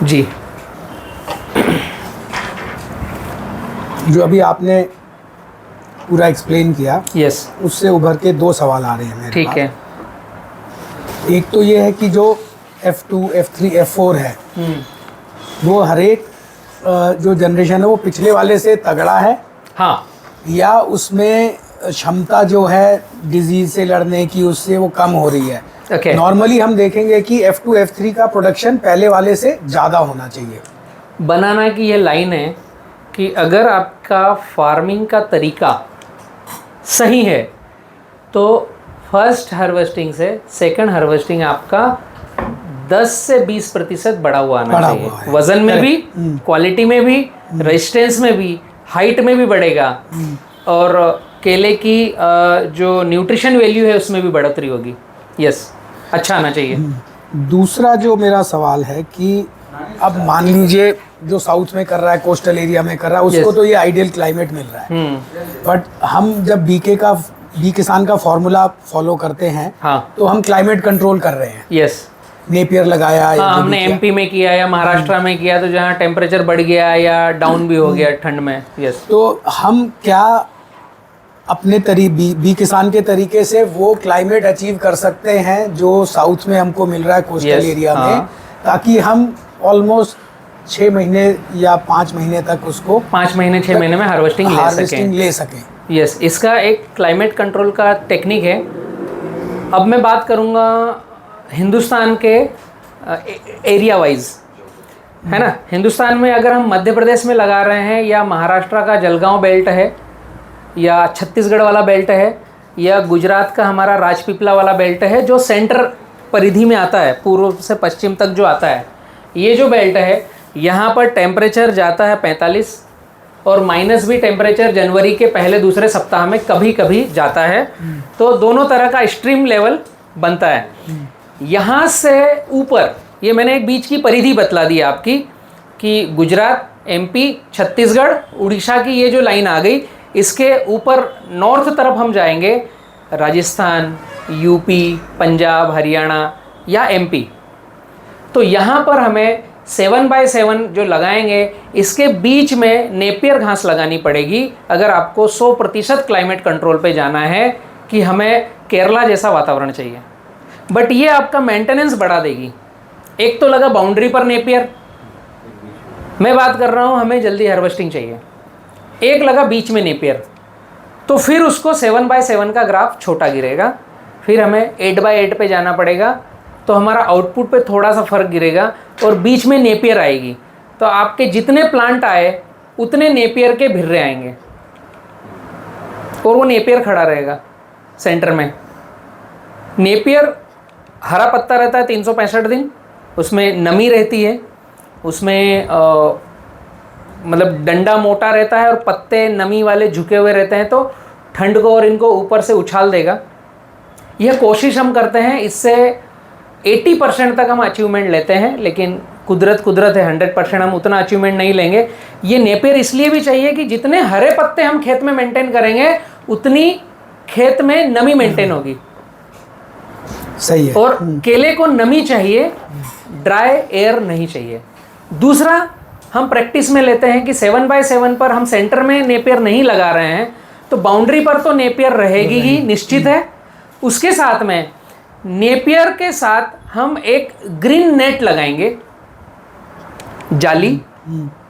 जी। जो अभी आपने पूरा एक्सप्लेन किया, यस। उससे उभर के दो सवाल आ रहे हैं मेरे ठीक पास। है। एक तो ये है कि जो F2, F3, F4 है, वो हर एक जो जनरेशन है वो पिछले वाले से तगड़ा है, हाँ। या उसमें क्षमता जो है डिजीज से लड़ने की उससे वो कम हो रही है। Okay. नॉर्मली हम देखेंगे कि F2, F3 का प्रोडक्शन पहले वाले से ज़्यादा होना चाहिए। बनाना की ये लाइन है कि अगर आपका फार्मिंग का तरीका सही है तो फर्स्ट हार्वेस्टिंग से सेकंड हार्वेस्टिंग आपका 10 से 20% बढ़ा हुआ आना चाहिए। वजन में भी, क्वालिटी में भी, रेजिस्टेंस में भी, हाइट में भी बढ़ेगा, और केले की जो न्यूट्रिशन वैल्यू है उसमें भी बढ़ोतरी होगी। यस, अच्छा आना चाहिए। दूसरा जो मेरा सवाल है कि अब मान लीजिए जो साउथ में कर रहा है, कोस्टल एरिया में कर रहा है, उसको तो ये आइडियल क्लाइमेट मिल रहा है, बट हम जब बी किसान का फॉर्मूला फॉलो करते हैं, हाँ, तो हम क्लाइमेट कंट्रोल कर रहे हैं। यस। नेपियर लगाया, हाँ, या हमने एमपी में किया या महाराष्ट्र में किया, तो जहाँ टेम्परेचर बढ़ गया या डाउन भी हो गया ठंड में। यस। तो हम क्या अपने बी किसान के तरीके से वो क्लाइमेट अचीव कर सकते हैं जो साउथ में हमको मिल रहा है कोस्टल एरिया में, ताकि हम ऑलमोस्ट 6 महीने या 5 महीने तक उसको 5 महीने 6 महीने में हार्वेस्टिंग ले सकें। यस, इसका एक क्लाइमेट कंट्रोल का टेक्निक है। अब मैं बात करूँगा हिंदुस्तान के एरिया वाइज, है ना। हिंदुस्तान में अगर हम मध्य प्रदेश में लगा रहे हैं, या महाराष्ट्र का जलगांव बेल्ट है, या छत्तीसगढ़ वाला बेल्ट है, या गुजरात का हमारा राजपीपला वाला बेल्ट है जो सेंटर परिधि में आता है, पूर्व से पश्चिम तक जो आता है, ये जो बेल्ट है यहाँ पर टेम्परेचर जाता है 45, और माइनस भी टेम्परेचर जनवरी के पहले दूसरे सप्ताह में कभी कभी जाता है। तो दोनों तरह का एक्सट्रीम लेवल बनता है। यहाँ से ऊपर, ये मैंने एक बीच की परिधि बतला दी आपकी कि गुजरात, एमपी, छत्तीसगढ़, उड़ीसा की ये जो लाइन आ गई, इसके ऊपर नॉर्थ तरफ हम जाएंगे, राजस्थान, यूपी, पंजाब, हरियाणा या एमपी, तो यहाँ पर हमें 7x7 जो लगाएंगे, इसके बीच में नेपियर घास लगानी पड़ेगी अगर आपको 100% क्लाइमेट कंट्रोल पे जाना है कि हमें केरला जैसा वातावरण चाहिए। बट ये आपका मेंटेनेंस बढ़ा देगी। एक तो लगा बाउंड्री पर नेपियर, मैं बात कर रहा हूँ हमें जल्दी हार्वेस्टिंग चाहिए, एक लगा बीच में नेपियर, तो फिर उसको 7x7 का ग्राफ छोटा गिरेगा, फिर हमें 8x8 पे जाना पड़ेगा, तो हमारा आउटपुट पे थोड़ा सा फर्क गिरेगा, और बीच में नेपियर आएगी, तो आपके जितने प्लांट आए उतने नेपियर के भिर्रे आएंगे, और वो नेपियर खड़ा रहेगा सेंटर में। नेपियर हरा पत्ता रहता है 365 दिन, उसमें नमी रहती है, उसमें मतलब डंडा मोटा रहता है और पत्ते नमी वाले झुके हुए रहते हैं, तो ठंड को और इनको ऊपर से उछाल देगा। यह कोशिश हम करते हैं, इससे 80% तक हम अचीवमेंट लेते हैं, लेकिन कुदरत है, 100% हम उतना अचीवमेंट नहीं लेंगे। ये नेपियर इसलिए भी चाहिए कि जितने हरे पत्ते हम खेत में मेंटेन करेंगे उतनी खेत में नमी मेंटेन होगी। सही है। और केले को नमी चाहिए, ड्राई एयर नहीं चाहिए। दूसरा, हम प्रैक्टिस में लेते हैं कि 7x7 पर हम सेंटर में नेपियर नहीं लगा रहे हैं, तो बाउंड्री पर तो नेपियर रहेगी ही, निश्चित है। उसके साथ में नेपियर के साथ हम एक ग्रीन नेट लगाएंगे, जाली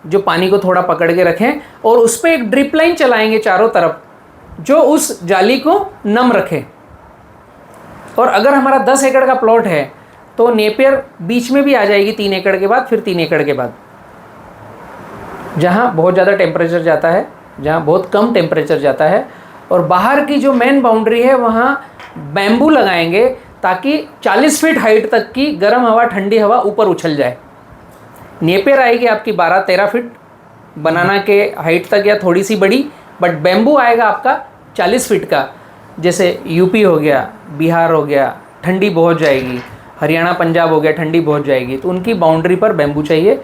जो पानी को थोड़ा पकड़ के रखें, और उस पर एक ड्रिप लाइन चलाएंगे चारों तरफ, जो उस जाली को नम रखे। और अगर हमारा 10 एकड़ का प्लॉट है तो नेपियर बीच में भी आ जाएगी 3 एकड़ के बाद, फिर 3 एकड़ के बाद, जहाँ बहुत ज़्यादा टेम्परेचर जाता है, जहाँ बहुत कम टेम्परेचर जाता है। और बाहर की जो मेन बाउंड्री है वहाँ बैम्बू लगाएंगे, ताकि 40 फीट हाइट तक की गर्म हवा, ठंडी हवा ऊपर उछल जाए। नेपियर आएगी आपकी 12-13 फीट बनाना के हाइट तक या थोड़ी सी बड़ी, बट बैम्बू आएगा आपका 40 फीट का। जैसे यूपी हो गया, बिहार हो गया, ठंडी बहुत जाएगी, हरियाणा पंजाब हो गया, ठंडी बहुत जाएगी, तो उनकी बाउंड्री पर बैम्बू चाहिए।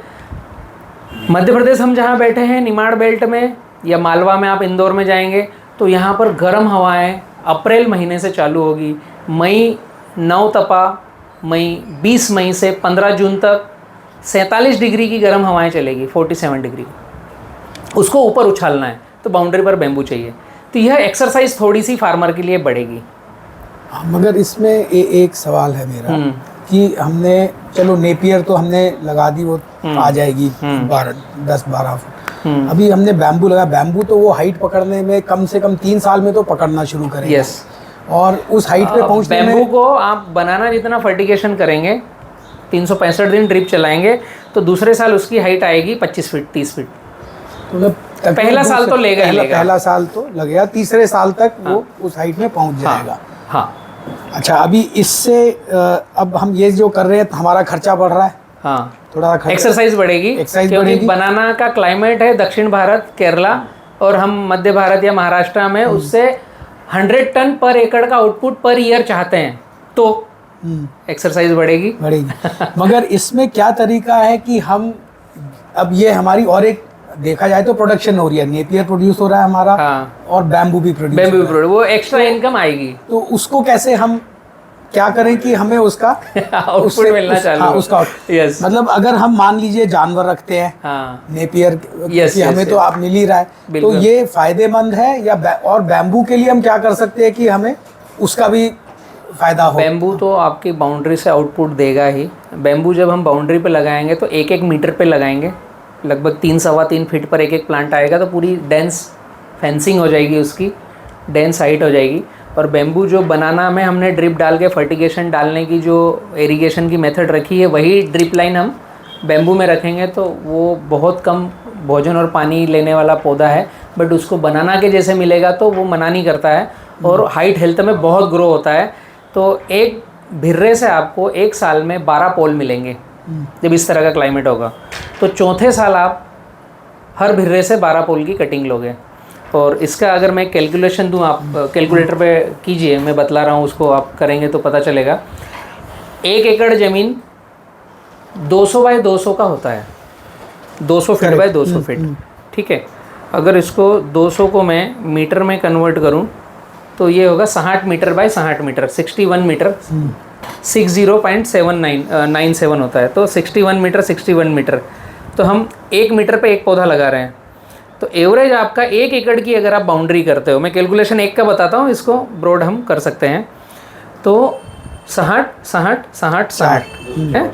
मध्य प्रदेश हम जहाँ बैठे हैं निमाड़ बेल्ट में, या मालवा में आप इंदौर में जाएंगे, तो यहाँ पर गर्म हवाएं अप्रैल महीने से चालू होगी, मई 9 तपा, मई 20 मई से 15 जून तक, 47 डिग्री की गर्म हवाएं चलेगी, 47 डिग्री, उसको ऊपर उछालना है तो बाउंड्री पर बेम्बू चाहिए। तो यह एक्सरसाइज थोड़ी सी फार्मर के लिए बढ़ेगी। मगर इसमें एक सवाल है मेरा कि हमने चलो नेपियर तो हमने लगा दी, वो आ जाएगी 10-12 फुट। अभी हमने बैम्बू लगा, बैम्बू तो वो हाइट पकड़ने में कम से कम 3 साल में तो पकड़ना शुरू करेगा। यस, और उस हाइट पे पहुंचने में बैम्बू को आप बनाना जितना फर्टिगेशन करेंगे, 365 दिन ड्रिप चलाएंगे तो दूसरे साल उसकी हाइट आएगी 25 फीट 30 फीट। तो मतलब पहला साल तो लेगा ही लेगा, पहला साल तो लगेगा, तीसरे साल तक वो उस हाइट में पहुंच जाएगा। हाँ। अच्छा, अभी इससे अब हम ये जो कर रहे हैं तो हमारा खर्चा बढ़ रहा है। हाँ, थोड़ा खर्चा, एक्सरसाइज बढ़ेगी, क्योंकि बनाना का क्लाइमेट है दक्षिण भारत, केरला, और हम मध्य भारत या महाराष्ट्र में उससे 100 टन पर एकड़ का आउटपुट पर ईयर चाहते हैं, तो एक्सरसाइज बढ़ेगी। मगर इसमें क्या तरीका है कि हम अब ये हमारी और एक देखा जाए तो प्रोडक्शन हो रही है, नेपियर प्रोड्यूस हो रहा है हमारा, और बैम्बू भी प्रोड्यूस, वो एक्स्ट्रा इनकम आएगी। तो उसको कैसे हम क्या करें कि हमें उसका आउटपुट मिलना चाहिए। उसका यस, मतलब अगर हम मान लीजिए जानवर रखते हैं, नेपियर कि हमें तो आप मिल ही रहा है, तो ये फायदेमंद है या और बैम्बू के लिए हम क्या कर सकते हैं कि हमें उसका भी फायदा हो? बैम्बू तो आपकी बाउंड्री से आउटपुट देगा ही। बैम्बू जब हम बाउंड्री पे लगाएंगे तो 1-1 मीटर पे लगाएंगे, लगभग 3-3.25 फीट पर एक प्लांट आएगा, तो पूरी डेंस फेंसिंग हो जाएगी, उसकी डेंस हाइट हो जाएगी। और बैम्बू जो बनाना में हमने ड्रिप डाल के फर्टिगेशन डालने की जो इरिगेशन की मेथड रखी है, वही ड्रिप लाइन हम बैम्बू में रखेंगे, तो वो बहुत कम भोजन और पानी लेने वाला पौधा है, बट उसको बनाना के जैसे मिलेगा तो वो मना नहीं करता है, और हाइट हेल्थ में बहुत ग्रो होता है। तो एक भिर्रे से आपको 1 साल में 12 पोल मिलेंगे जब इस तरह का क्लाइमेट होगा। तो चौथे साल आप हर भिर्रे से 12 पोल की कटिंग लोगे। और इसका अगर मैं कैलकुलेशन दूं, आप कैलकुलेटर पे कीजिए, मैं बतला रहा हूँ, उसको आप करेंगे तो पता चलेगा। 1 एकड़ ज़मीन 200 बाय 200 का होता है, 200 फीट बाय 200 फीट, ठीक है। अगर इसको 200 को मैं मीटर में कन्वर्ट करूं तो ये होगा 60 मीटर बाय 60 मीटर, 61 मीटर, 60.97 होता है। तो 61 मीटर 61 मीटर, तो हम 1 मीटर पे एक पौधा लगा रहे हैं। तो एवरेज आपका 1 एकड़ की अगर आप बाउंड्री करते हो, मैं कैलकुलेशन 1 का बताता हूँ, इसको ब्रॉड हम कर सकते हैं। तो 60 60 60 60 है,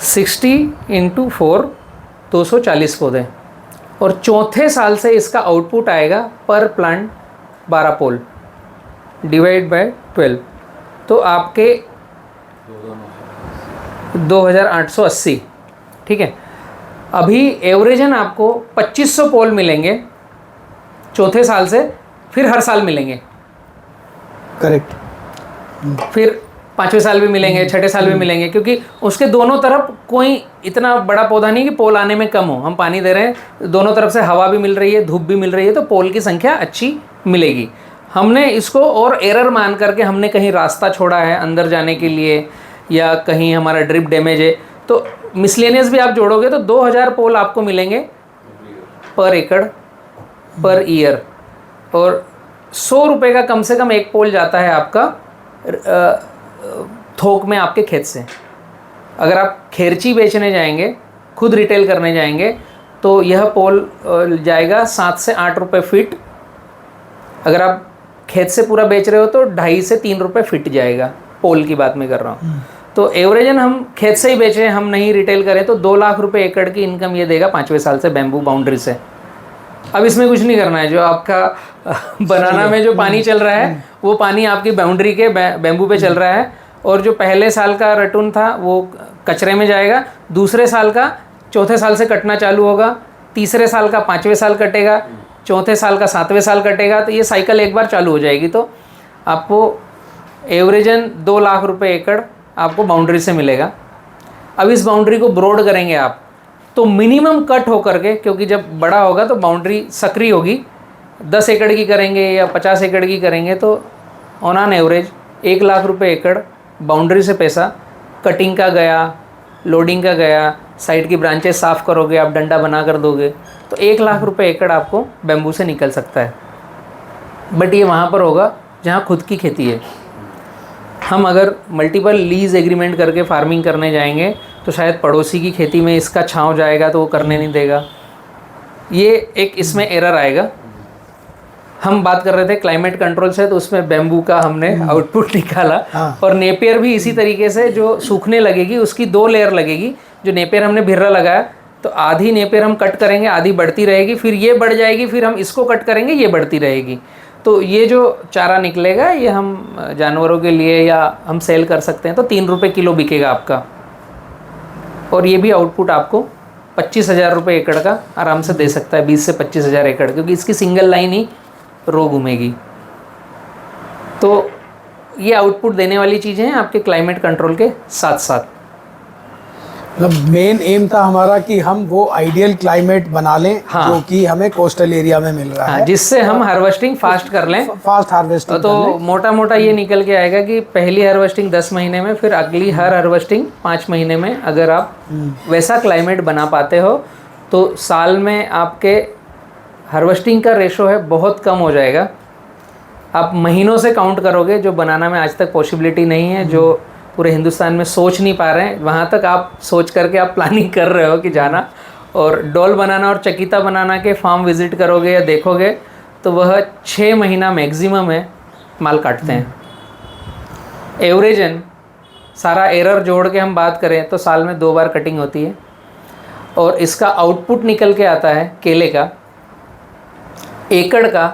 60 × 4 240 पौधे, और चौथे साल से इसका आउटपुट आएगा पर प्लांट 12 पोल डिवाइड बाय 12, तो आपके 2880, ठीक है। अभी एवरेजन आपको 2500 पोल मिलेंगे चौथे साल से, फिर हर साल मिलेंगे, करेक्ट, फिर 5वें साल भी मिलेंगे, 6ठे साल भी मिलेंगे, क्योंकि उसके दोनों तरफ कोई इतना बड़ा पौधा नहीं कि पोल आने में कम हो। हम पानी दे रहे हैं, दोनों तरफ से हवा भी मिल रही है, धूप भी मिल रही है, तो पोल की संख्या अच्छी मिलेगी। हमने इसको और एरर मान करके हमने कहीं रास्ता छोड़ा है अंदर जाने के लिए, या कहीं हमारा ड्रिप डैमेज है, तो मिसलेनियस भी आप जोड़ोगे तो 2000 पोल आपको मिलेंगे पर एकड़ पर ईयर, और 100 रुपये का कम से कम एक पोल जाता है आपका थोक में आपके खेत से। अगर आप खेरची बेचने जाएंगे, खुद रिटेल करने जाएंगे, तो यह पोल जाएगा 7 से 8 रुपये फीट। अगर आप खेत से पूरा बेच रहे हो तो 2.5 से 3 रुपये फीट जाएगा, पोल की बात मैं कर रहा हूँ। तो एवरेजन हम खेत से ही बेचें, हम नहीं रिटेल करें, तो 2 लाख रुपए एकड़ की इनकम ये देगा 5वें साल से बैम्बू बाउंड्री से। अब इसमें कुछ नहीं करना है, जो आपका बनाना में जो पानी चल रहा है वो पानी आपकी बाउंड्री के बैम्बू पे चल रहा है, और जो पहले साल का रटून था वो कचरे में जाएगा, दूसरे साल का चौथे साल से कटना चालू होगा, तीसरे साल का 5वें साल कटेगा, चौथे साल का 7वें साल कटेगा, तो ये साइकिल एक बार चालू हो जाएगी। तो आपको एवरेजन 2 लाख रुपए एकड़ आपको बाउंड्री से मिलेगा। अब इस बाउंड्री को ब्रॉड करेंगे आप, तो मिनिमम कट होकर के, क्योंकि जब बड़ा होगा तो बाउंड्री सक्रिय होगी, 10 एकड़ की करेंगे या 50 एकड़ की करेंगे तो ऑन एवरेज 1 लाख रुपए एकड़ बाउंड्री से पैसा, कटिंग का गया, लोडिंग का गया, साइड की ब्रांचेस साफ़ करोगे, आप डंडा बना कर दोगे, तो 1 लाख रुपए एकड़ आपको बैम्बू से निकल सकता है। बट ये वहाँ पर होगा जहाँ खुद की खेती है। हम अगर मल्टीपल लीज एग्रीमेंट करके फार्मिंग करने जाएंगे तो शायद पड़ोसी की खेती में इसका छांव जाएगा तो वो करने नहीं देगा, ये एक इसमें एरर आएगा। हम बात कर रहे थे क्लाइमेट कंट्रोल से, तो उसमें बैम्बू का हमने आउटपुट निकाला। हाँ। और नेपियर भी इसी तरीके से, जो सूखने लगेगी उसकी 2 लेयर लगेगी। जो नेपियर हमने भिर्रा लगाया तो आधी नेपियर हम कट करेंगे, आधी बढ़ती रहेगी, फिर ये बढ़ जाएगी, फिर हम इसको कट करेंगे, ये बढ़ती रहेगी। तो ये जो चारा निकलेगा ये हम जानवरों के लिए या हम सेल कर सकते हैं, तो 3 रुपये किलो बिकेगा आपका। और ये भी आउटपुट आपको 25,000 रुपये एकड़ का आराम से दे सकता है, 20 से 25,000 एकड़, क्योंकि इसकी सिंगल लाइन ही रो घूमेगी। तो ये आउटपुट देने वाली चीज़ें हैं आपके क्लाइमेट कंट्रोल के साथ साथ। मतलब मेन एम था हमारा कि हम वो आइडियल क्लाइमेट बना लें, हाँ। जो कि हमें कोस्टल एरिया में मिल रहा हाँ, है, जिससे हम हार्वेस्टिंग फास्ट कर लें, फास्ट हार्वेस्टिंग। तो मोटा मोटा ये निकल के आएगा कि पहली हार्वेस्टिंग 10 महीने में, फिर अगली हर हार्वेस्टिंग 5 महीने में। अगर आप वैसा क्लाइमेट बना पाते हो तो साल में आपके हार्वेस्टिंग का रेशो है बहुत कम हो जाएगा। आप महीनों से काउंट करोगे, जो बनाना में आज तक पॉसिबिलिटी नहीं है, जो पूरे हिंदुस्तान में सोच नहीं पा रहे हैं, वहाँ तक आप सोच करके आप प्लानिंग कर रहे हो कि जाना। और डोल बनाना और चकीता बनाना के फार्म विजिट करोगे या देखोगे तो वह 6 महीना मैक्सिमम है माल काटते हैं। एवरेजन सारा एरर जोड़ के हम बात करें तो साल में 2 बार कटिंग होती है। और इसका आउटपुट निकल के आता है केले का एकड़ का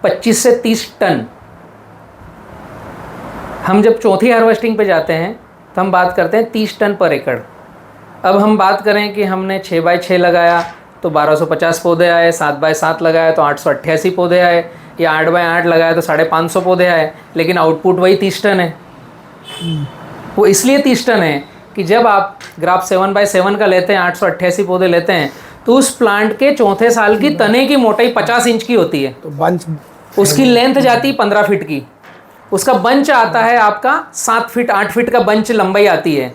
25 से 30 टन। हम जब चौथी हार्वेस्टिंग पे जाते हैं तो हम बात करते हैं 30 टन पर एकड़। अब हम बात करें कि हमने 6x6 लगाया तो 1250 पौधे आए, 7x7 लगाया तो 888 पौधे आए, या 8x8 लगाया तो 550 पौधे आए, लेकिन आउटपुट वही 30 टन है। वो इसलिए 30 टन है कि जब आप ग्राफ 7x7 का लेते हैं, 888 पौधे लेते हैं, तो उस प्लांट के चौथे साल की तने की मोटाई 50 इंच की होती है, तो बंच उसकी लेंथ जाती है 15 फीट की, उसका बंच आता है आपका 7 फीट 8 फीट का बंच लंबाई आती है।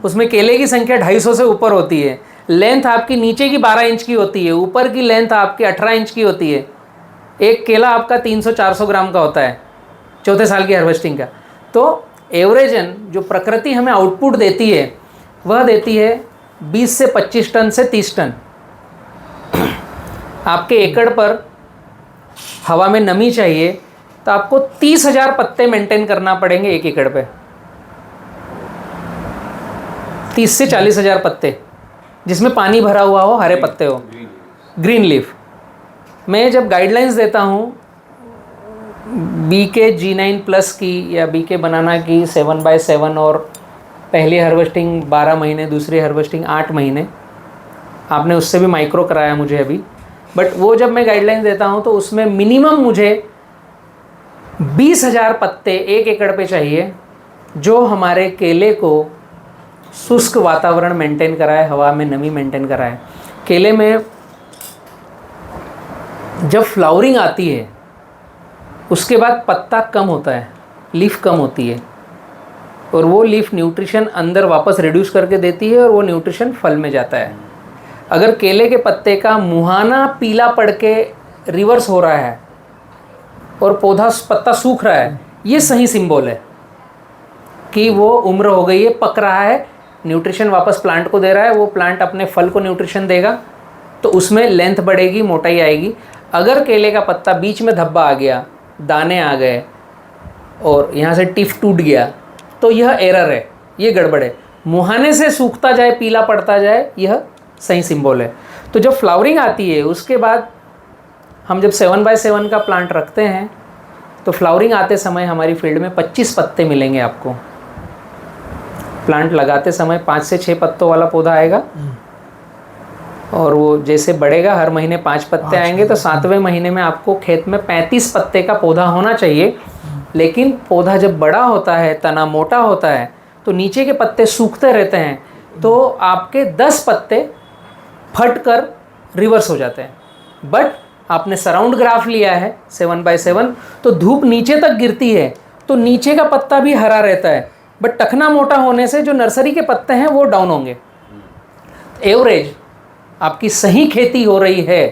उसमें केले की संख्या 250 से ऊपर होती है। लेंथ आपकी नीचे की 12 इंच की होती है, ऊपर की लेंथ आपकी 18 इंच की होती है। एक केला आपका 300-400 ग्राम का होता है चौथे साल की हार्वेस्टिंग का। तो एवरेजन जो प्रकृति हमें आउटपुट देती है वह देती है 20 से 25 टन से 30 टन। आपके एकड़ पर हवा में नमी चाहिए तो आपको 30,000 पत्ते मेंटेन करना पड़ेंगे एक एकड़ पे, 30 से 40,000 पत्ते, जिसमें पानी भरा हुआ हो, हरे पत्ते हो, ग्रीन लीफ। मैं जब गाइडलाइंस देता हूँ BK G9+ की या BK बनाना की 7x7, और पहली हार्वेस्टिंग 12 महीने, दूसरी हार्वेस्टिंग 8 महीने, आपने उससे भी माइक्रो कराया मुझे अभी, बट वो जब मैं गाइडलाइंस देता हूँ तो उसमें मिनिमम मुझे 20,000 पत्ते एक एकड़ पे चाहिए, जो हमारे केले को शुष्क वातावरण मेंटेन कराए, हवा में नमी मेंटेन कराए। केले में जब फ्लावरिंग आती है उसके बाद पत्ता कम होता है, लीफ कम होती है, और वो लीफ न्यूट्रिशन अंदर वापस रिड्यूस करके देती है और वो न्यूट्रिशन फल में जाता है। अगर केले के पत्ते का मुहाना पीला पड़ के रिवर्स हो रहा है और पत्ता सूख रहा है, ये सही सिंबल है कि वो उम्र हो गई है, पक रहा है, न्यूट्रिशन वापस प्लांट को दे रहा है, वो प्लांट अपने फल को न्यूट्रिशन देगा, तो उसमें लेंथ बढ़ेगी, मोटाई आएगी। अगर केले का पत्ता बीच में धब्बा आ गया, दाने आ गए और यहाँ से टिफ टूट गया, तो यह एरर है, ये गड़बड़ है। मुहाने से सूखता जाए, पीला पड़ता जाए, यह सही सिंबल है। तो जब फ्लावरिंग आती है उसके बाद हम जब 7x7 का प्लांट रखते हैं तो फ्लावरिंग आते समय हमारी फील्ड में 25 पत्ते मिलेंगे आपको। प्लांट लगाते समय 5 से 6 पत्तों वाला पौधा आएगा, और वो जैसे बढ़ेगा हर महीने 5 पत्ते आएंगे, तो 7वें महीने में आपको खेत में 35 पत्ते का पौधा होना चाहिए। लेकिन पौधा जब बड़ा होता है, तना मोटा होता है, तो नीचे के पत्ते सूखते रहते हैं, तो आपके 10 पत्ते फट कर रिवर्स हो जाते हैं। बट आपने सराउंड ग्राफ लिया है 7x7, तो धूप नीचे तक गिरती है, तो नीचे का पत्ता भी हरा रहता है, बट टखना मोटा होने से जो नर्सरी के पत्ते हैं वो डाउन होंगे। एवरेज आपकी सही खेती हो रही है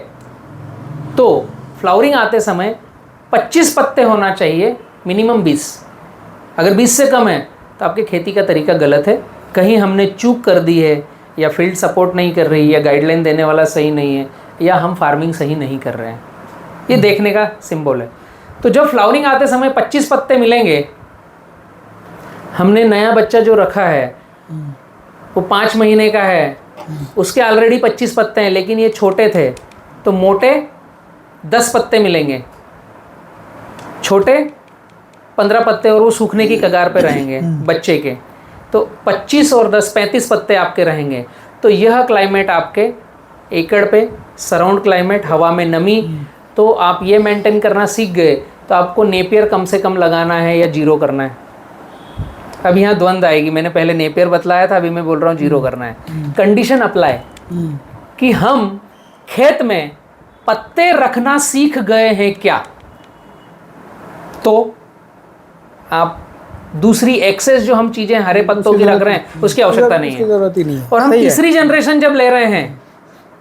तो फ्लावरिंग आते समय 25 पत्ते होना चाहिए, मिनिमम 20। अगर 20 से कम है तो आपकी खेती का तरीका गलत है, कहीं हमने चूक कर दी है, या फील्ड सपोर्ट नहीं कर रही, या गाइडलाइन देने वाला सही नहीं है, या हम फार्मिंग सही नहीं कर रहे हैं। ये देखने का सिंबल है। तो जब फ्लावरिंग आते समय 25 पत्ते मिलेंगे, हमने नया बच्चा जो रखा है वो 5 महीने का है, उसके ऑलरेडी 25 पत्ते हैं, लेकिन ये छोटे थे, तो मोटे 10 पत्ते मिलेंगे, छोटे 15 पत्ते, और वो सूखने की कगार पे रहेंगे बच्चे के। तो 25 और 10 35 पत्ते आपके रहेंगे। तो यह क्लाइमेट आपके एकड़ पे, सराउंड क्लाइमेट, हवा में नमी, तो आप ये मेंटेन करना सीख गए, तो आपको नेपियर कम से कम लगाना है या जीरो करना है। अब यहाँ द्वंद आएगी, मैंने पहले नेपियर बतलाया था, अभी मैं बोल रहा हूँ जीरो करना है। कंडीशन अप्लाई कि हम खेत में पत्ते रखना सीख गए हैं क्या, तो आप दूसरी एक्सेस जो हम चीजें हरे पत्तों की रख रहे हैं उसकी आवश्यकता नहीं है। जरूरत ही नहीं है। और हम तीसरी जनरेशन जब ले रहे हैं,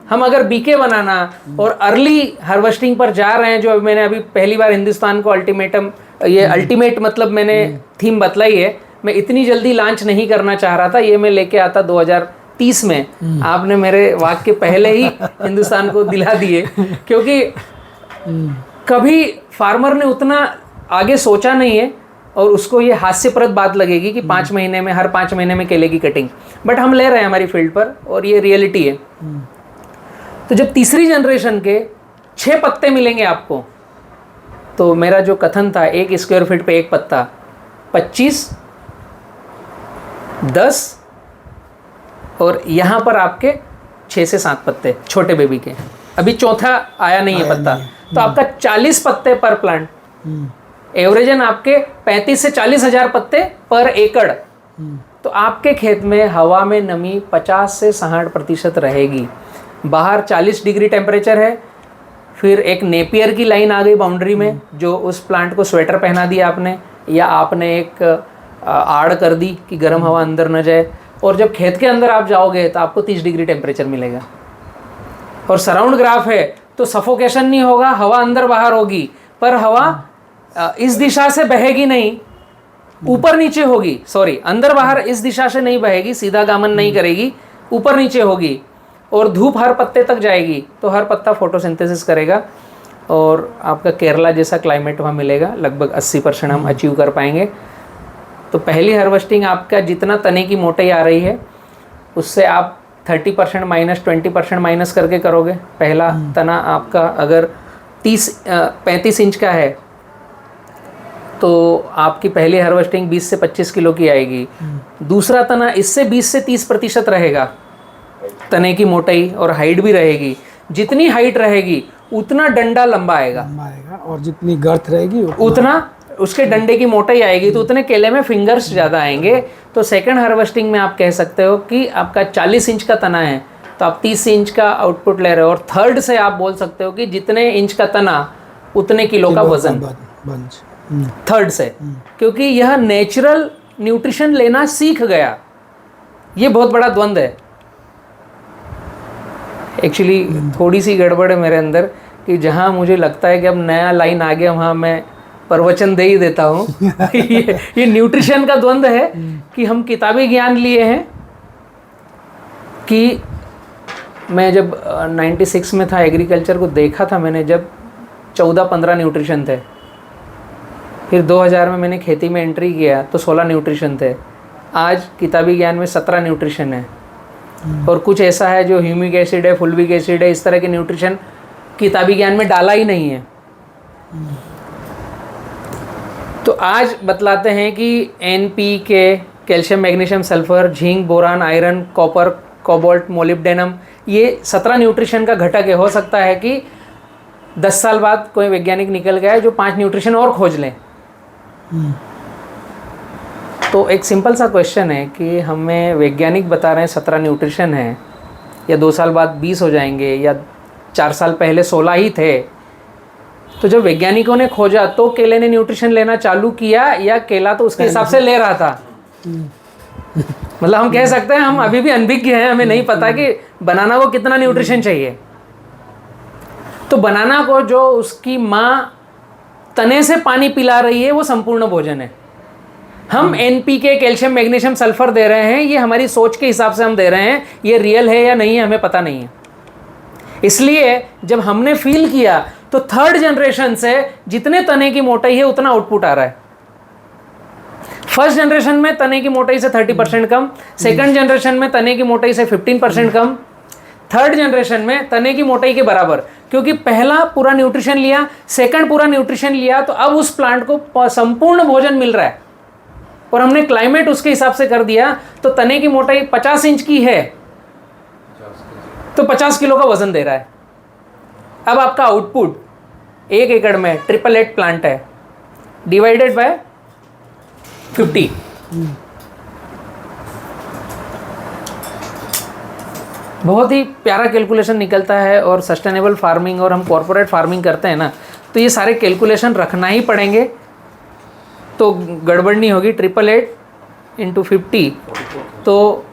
हम अगर बीके बनाना और अर्ली हार्वेस्टिंग पर जा रहे हैं, जो मैंने अभी पहली बार हिंदुस्तान को अल्टीमेटम, ये अल्टीमेट मतलब मैंने थीम बतलाई है, मैं इतनी जल्दी लॉन्च नहीं करना चाह रहा था, ये मैं लेके आता 2030 में। आपने मेरे वाक्य पहले ही हिंदुस्तान को दिला दिए, क्योंकि कभी फार्मर ने उतना आगे सोचा नहीं है, और उसको ये हास्यप्रद बात लगेगी कि 5 महीने में, हर 5 महीने में केले की कटिंग, बट हम ले रहे हैं हमारी फील्ड पर, और ये रियलिटी है। तो जब तीसरी जनरेशन के 6 पत्ते मिलेंगे आपको, तो मेरा जो कथन था 1 स्क्वायर फीट पे 1 पत्ता, 25, 10, और यहाँ पर आपके 6 से 7 पत्ते छोटे बेबी के, अभी चौथा आया नहीं है पत्ता, तो आपका 40 पत्ते पर प्लांट, एवरेजन आपके 35 से 40 हज़ार पत्ते पर एकड़। तो आपके खेत में हवा में नमी 50 से 60% रहेगी। बाहर 40 डिग्री टेम्परेचर है, फिर एक नेपियर की लाइन आ गई बाउंड्री में, जो उस प्लांट को स्वेटर पहना दिया आपने, या आपने एक आड़ कर दी कि गर्म हवा अंदर न जाए, और जब खेत के अंदर आप जाओगे तो आपको 30 डिग्री टेम्परेचर मिलेगा। और सराउंड ग्राफ है तो सफोकेशन नहीं होगा, हवा अंदर बाहर होगी, पर हवा इस दिशा से बहेगी नहीं, ऊपर नीचे होगी, सॉरी, अंदर बाहर इस दिशा से नहीं बहेगी, सीधा गामन नहीं करेगी, ऊपर नीचे होगी, और धूप हर पत्ते तक जाएगी, तो हर पत्ता फोटोसिंथेसिस करेगा, और आपका केरला जैसा क्लाइमेट वहाँ मिलेगा। लगभग 80% हम अचीव कर पाएंगे। तो पहली हार्वेस्टिंग आपका जितना तने की मोटाई आ रही है, उससे आप 30% माइनस 20% माइनस करके करोगे। पहला तना आपका अगर 35 इंच का है, तो आपकी पहली हार्वेस्टिंग 20 से 25 किलो की आएगी। दूसरा तना इससे 20 से 30% रहेगा, तने की मोटाई और हाइट भी रहेगी। जितनी हाइट रहेगी उतना डंडा लंबा आएगा, और जितनी गर्थ रहेगी उतना उसके डंडे की मोटाई आएगी, तो उतने केले में फिंगर्स ज़्यादा आएंगे। तो सेकंड हार्वेस्टिंग में आप कह सकते हो कि आपका 40 इंच का तना है, तो आप 30 इंच का आउटपुट ले रहे हो। और थर्ड से आप बोल सकते हो कि जितने इंच का तना उतने किलो का वजन, थर्ड से, क्योंकि यह नेचुरल न्यूट्रिशन लेना सीख गया। ये बहुत बड़ा द्वंद है एक्चुअली। थोड़ी सी गड़बड़ है मेरे अंदर कि जहाँ मुझे लगता है कि अब नया लाइन आ गया, वहाँ मैं प्रवचन दे ही देता हूँ। ये न्यूट्रिशन का द्वंद है कि हम किताबी ज्ञान लिए हैं कि मैं जब 96 में था, एग्रीकल्चर को देखा था मैंने, जब 14-15 न्यूट्रिशन थे। फिर 2000 में मैंने खेती में एंट्री किया तो 16 न्यूट्रिशन थे। आज किताबी ज्ञान में 17 न्यूट्रिशन है, और कुछ ऐसा है जो ह्यूमिक एसिड है, फुल्विक एसिड है, इस तरह के न्यूट्रिशन किताबी ज्ञान में डाला ही नहीं है। तो आज बतलाते हैं कि NPK, calcium, magnesium, sulphur, zinc, boron, iron, copper, cobalt, molybdenum, ये 17 न्यूट्रिशन का घटक है। हो सकता है कि 10 साल बाद कोई वैज्ञानिक निकल गया है जो 5 न्यूट्रिशन और खोज लें। तो एक सिंपल सा क्वेश्चन है कि हमें वैज्ञानिक बता रहे हैं 17 न्यूट्रिशन है, या 2 साल बाद 20 हो जाएंगे, या 4 साल पहले 16 ही थे। तो जब वैज्ञानिकों ने खोजा तो केले ने न्यूट्रिशन लेना चालू किया, या केला तो उसके हिसाब से ले रहा था? मतलब हम कह सकते हैं हम अभी भी अनभिज्ञ हैं, हमें नहीं पता कि बनाना को कितना न्यूट्रिशन चाहिए। तो बनाना को जो उसकी माँ तने से पानी पिला रही है वो संपूर्ण भोजन है। हम एनपीके, कैल्शियम, मैग्नीशियम, सल्फर दे रहे हैं, ये हमारी सोच के हिसाब से हम दे रहे हैं, ये रियल है या नहीं है हमें पता नहीं है। इसलिए जब हमने फील किया तो थर्ड जनरेशन से जितने तने की मोटाई है उतना आउटपुट आ रहा है। फर्स्ट जनरेशन में तने की मोटाई से 30% कम, सेकंड जनरेशन में तने की मोटाई से 15% कम, थर्ड जनरेशन में तने की मोटाई के बराबर, क्योंकि पहला पूरा न्यूट्रिशन लिया, सेकंड पूरा न्यूट्रिशन लिया, तो अब उस प्लांट को संपूर्ण भोजन मिल रहा है और हमने क्लाइमेट उसके हिसाब से कर दिया। तो तने की मोटाई 50 इंच की है तो 50 किलो का वजन दे रहा है। अब आपका आउटपुट 1 एकड़ में 888 प्लांट है, डिवाइडेड बाय 50, बहुत ही प्यारा कैलकुलेशन निकलता है। और सस्टेनेबल फार्मिंग और हम कॉर्पोरेट फार्मिंग करते हैं ना, तो ये सारे कैलकुलेशन रखना ही पड़ेंगे, तो गड़बड़ नहीं होगी। 888 इंटू 50 तो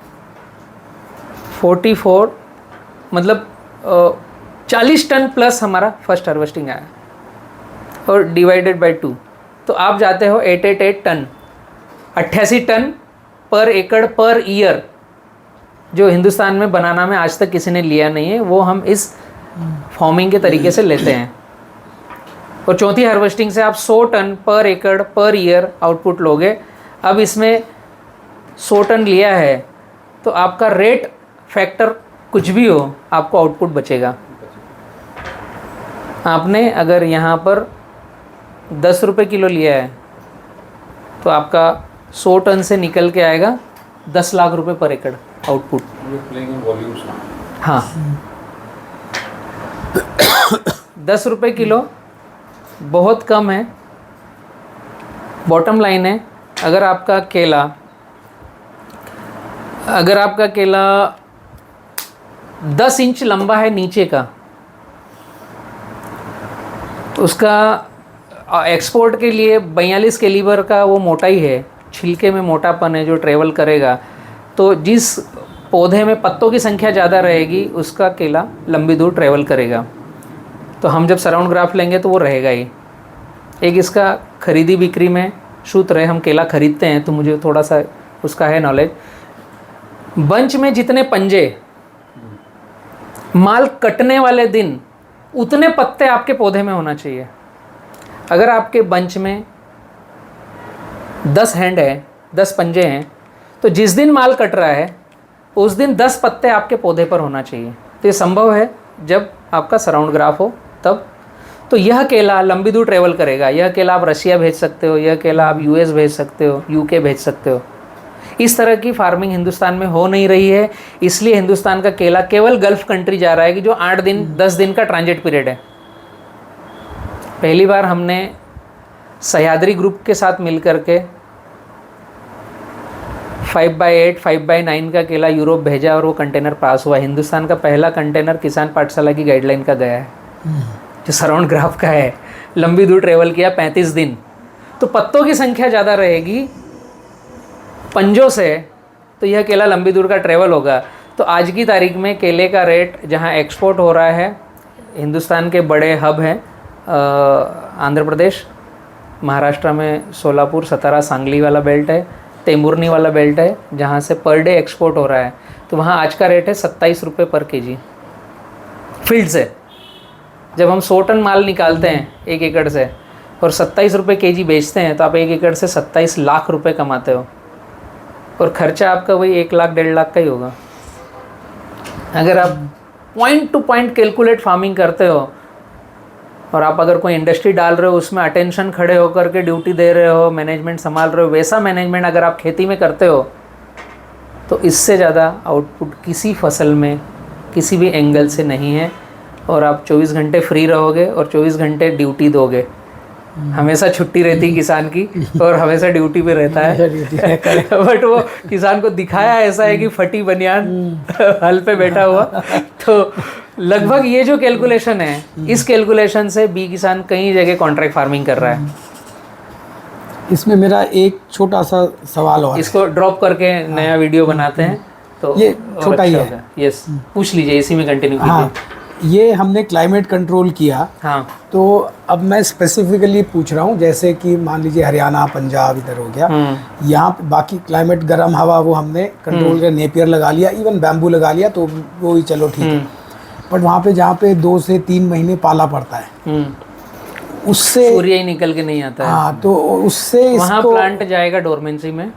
44, मतलब 40 टन प्लस हमारा फर्स्ट हार्वेस्टिंग आया, और डिवाइडेड बाय 2 तो आप जाते हो 888 टन, 88 टन पर एकड़ पर ईयर, जो हिंदुस्तान में बनाना में आज तक किसी ने लिया नहीं है, वो हम इस फार्मिंग के तरीके से लेते हैं। और चौथी हार्वेस्टिंग से आप 100 टन पर एकड़ पर ईयर आउटपुट लोगे। अब इसमें 100 टन लिया है तो आपका रेट फैक्टर कुछ भी हो, आपको आउटपुट बचेगा। आपने अगर यहाँ पर 10 रुपये किलो लिया है तो आपका 100 टन से निकल के आएगा 10 लाख रुपए पर एकड़ आउटपुट। हाँ 10 रुपये किलो बहुत कम है। बॉटम लाइन है, अगर आपका केला 10 इंच लंबा है नीचे का, तो उसका एक्सपोर्ट के लिए 42 कैलिबर का वो मोटाई है, छिलके में मोटापन है जो ट्रेवल करेगा, तो जिस पौधे में पत्तों की संख्या ज़्यादा रहेगी उसका केला लंबी दूर ट्रेवल करेगा। तो हम जब सराउंड ग्राफ लेंगे तो वो रहेगा ही। एक इसका खरीदी बिक्री में सूत्र है, हम केला खरीदते हैं तो मुझे थोड़ा सा उसका है नॉलेज। बंच में जितने पंजे, माल कटने वाले दिन उतने पत्ते आपके पौधे में होना चाहिए। अगर आपके बंच में 10 हैंड है, 10 पंजे हैं, तो जिस दिन माल कट रहा है उस दिन 10 पत्ते आपके पौधे पर होना चाहिए। तो ये संभव है जब आपका सराउंड ग्राफ हो तब। तो यह केला लंबी दूर ट्रेवल करेगा। यह केला आप रशिया भेज सकते हो, यह केला आप यूएस भेज सकते हो, यूके भेज सकते हो। इस तरह की फार्मिंग हिंदुस्तान में हो नहीं रही है, इसलिए हिंदुस्तान का केला केवल गल्फ कंट्री जा रहा है कि जो 8 दिन 10 दिन का ट्रांजिट पीरियड है। पहली बार हमने सह्याद्री ग्रुप के साथ मिलकर के 5/8, 5/9 का केला यूरोप भेजा और वो कंटेनर पास हुआ। हिंदुस्तान का पहला कंटेनर किसान पाठशाला की गाइडलाइन का गया है, जो सराउंड ग्राफ का है। लंबी दूर ट्रेवल किया 35 दिन। तो पत्तों की संख्या ज़्यादा रहेगी पंजों से, तो यह केला लंबी दूर का ट्रेवल होगा। तो आज की तारीख में केले का रेट जहाँ एक्सपोर्ट हो रहा है, हिंदुस्तान के बड़े हब हैं आंध्र प्रदेश, महाराष्ट्र में सोलापुर, सतारा, सांगली वाला बेल्ट है, तेमुरनी वाला बेल्ट है, जहाँ से पर डे एक्सपोर्ट हो रहा है। तो वहाँ आज का रेट है 27 रुपये पर केजी फील्ड से। जब हम 100 टन माल निकालते हैं 1 एकड़ से और 27 रुपये केजी बेचते हैं, तो आप 1 एकड़ से 27 लाख रुपए कमाते हो, और खर्चा आपका वही 1 लाख 1.5 लाख का ही होगा। अगर आप point two point calculate farming करते हो और आप अगर कोई इंडस्ट्री डाल रहे हो, उसमें अटेंशन खड़े होकर के ड्यूटी दे रहे हो, मैनेजमेंट संभाल रहे हो, वैसा मैनेजमेंट अगर आप खेती में करते हो, तो इससे ज़्यादा आउटपुट किसी फसल में किसी भी एंगल से नहीं है। और आप 24 घंटे फ्री रहोगे और 24 घंटे ड्यूटी दोगे। हमेशा छुट्टी रहती किसान की और हमेशा ड्यूटी पे रहता है। बट वो किसान को दिखाया ऐसा है कि फटी बनियान हल पे बैठा हुआ। तो लगभग ये जो कैलकुलेशन है, इस कैलकुलेशन से बी किसान कई जगह कॉन्ट्रैक्ट फार्मिंग कर रहा है। इसमें मेरा एक छोटा सा सवाल और इसको ड्रॉप करके नया वीडियो बनाते हैं, तो ये छोटा ही है। यस, पूछ लीजिए, इसी में कंटिन्यू कीजिए। ये हमने क्लाइमेट कंट्रोल किया। हाँ। तो अब मैं स्पेसिफिकली पूछ रहा हूँ, जैसे कि मान लीजिए हरियाणा पंजाब इधर हो गया, यहाँ पे बाकी क्लाइमेट गर्म हवा वो हमने कंट्रोल कर, नेपियर लगा लिया, इवन बैम्बू लगा लिया, तो वो ही चलो ठीक है। बट वहाँ पे जहाँ पे 2 से 3 महीने पाला पड़ता है, उससे सूर्य ही निकल के नहीं आता है। हाँ, तो उससे वहाँ इसको प्लांट जाएगा डोरमेंसी में,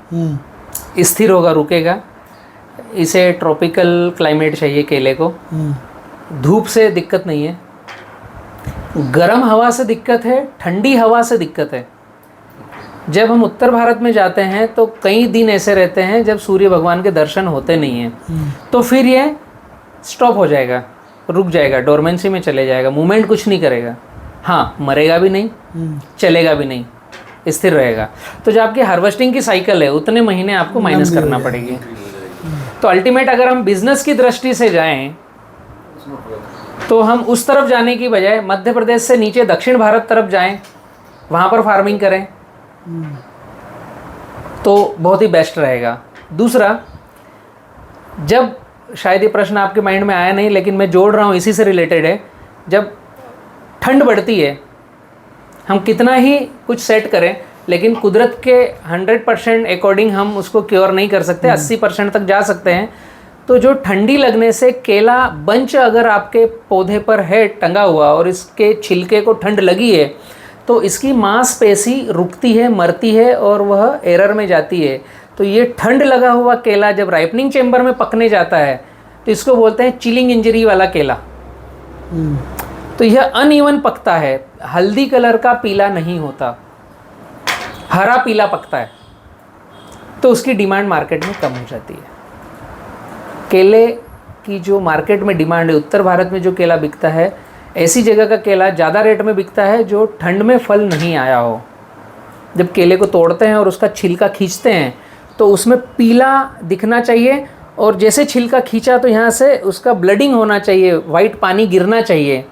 स्थिर होगा, रुकेगा। इसे ट्रॉपिकल क्लाइमेट चाहिए केले को। धूप से दिक्कत नहीं है, गर्म हवा से दिक्कत है, ठंडी हवा से दिक्कत है। जब हम उत्तर भारत में जाते हैं तो कई दिन ऐसे रहते हैं जब सूर्य भगवान के दर्शन होते नहीं हैं, तो फिर ये स्टॉप हो जाएगा, रुक जाएगा, डोरमेंसी में चले जाएगा, मूवमेंट कुछ नहीं करेगा। हाँ, मरेगा भी नहीं, चलेगा भी नहीं, स्थिर रहेगा। तो जो आपकी हार्वेस्टिंग की साइकिल है उतने महीने आपको माइनस करना पड़ेगी। तो अल्टीमेट अगर हम बिजनेस की दृष्टि से जाएं तो हम उस तरफ जाने की बजाय मध्य प्रदेश से नीचे दक्षिण भारत तरफ जाएं, वहाँ पर फार्मिंग करें तो बहुत ही बेस्ट रहेगा। दूसरा, जब शायद ये प्रश्न आपके माइंड में आया नहीं, लेकिन मैं जोड़ रहा हूँ, इसी से रिलेटेड है। जब ठंड बढ़ती है, हम कितना ही कुछ सेट करें, लेकिन कुदरत के 100% अकॉर्डिंग हम उसको क्योर नहीं कर सकते, 80% तक जा सकते हैं। तो जो ठंडी लगने से केला बंच अगर आपके पौधे पर है टंगा हुआ और इसके छिलके को ठंड लगी है, तो इसकी मांसपेशी रुकती है, मरती है और वह एरर में जाती है। तो ये ठंड लगा हुआ केला जब राइपनिंग चेम्बर में पकने जाता है तो इसको बोलते हैं चिलिंग इंजरी वाला केला। तो यह अनइवन पकता है, हल्दी कलर का पीला नहीं होता, हरा पीला पकता है, तो उसकी डिमांड मार्केट में कम हो जाती है। केले की जो मार्केट में डिमांड है, उत्तर भारत में जो केला बिकता है, ऐसी जगह का केला ज़्यादा रेट में बिकता है जो ठंड में फल नहीं आया हो। जब केले को तोड़ते हैं और उसका छिलका खींचते हैं तो उसमें पीला दिखना चाहिए, और जैसे छिलका खींचा तो यहाँ से उसका ब्लडिंग होना चाहिए, वाइट पानी गिरना चाहिए,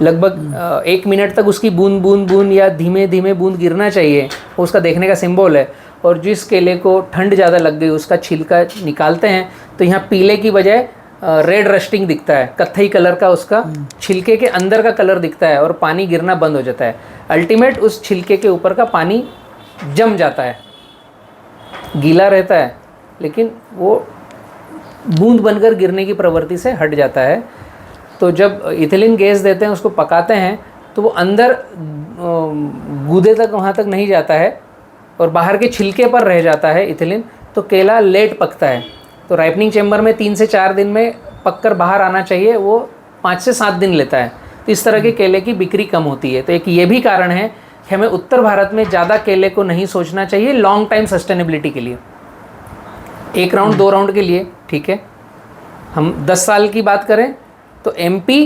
लगभग 1 मिनट तक उसकी बूंद बूंद बूंद या धीमे धीमे बूंद गिरना चाहिए, वो उसका देखने का सिंबल है। और जिस केले को ठंड ज़्यादा लग गई उसका छिलका निकालते हैं तो यहाँ पीले की बजाय रेड रस्टिंग दिखता है, कत्थई कलर का उसका छिलके के अंदर का कलर दिखता है और पानी गिरना बंद हो जाता है। अल्टीमेट उस छिलके के ऊपर का पानी जम जाता है, गीला रहता है, लेकिन वो बूंद बनकर गिरने की प्रवृत्ति से हट जाता है। तो जब इथिलीन गैस देते हैं, उसको पकाते हैं, तो वो अंदर गूदे तक, वहाँ तक नहीं जाता है और बाहर के छिलके पर रह जाता है इथिलीन, तो केला लेट पकता है। तो राइपनिंग चेम्बर में 3 से 4 दिन में पककर बाहर आना चाहिए, वो 5 से 7 दिन लेता है। तो इस तरह के केले की बिक्री कम होती है। तो एक ये भी कारण है कि हमें उत्तर भारत में ज़्यादा केले को नहीं सोचना चाहिए लॉन्ग टाइम सस्टेनेबिलिटी के लिए। 1 राउंड 2 राउंड के लिए ठीक है। हम 10 साल की बात करें तो MP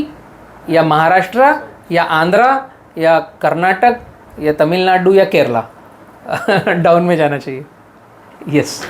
या महाराष्ट्र या आंध्रा या कर्नाटक या तमिलनाडु या केरला डाउन में जाना चाहिए। यस।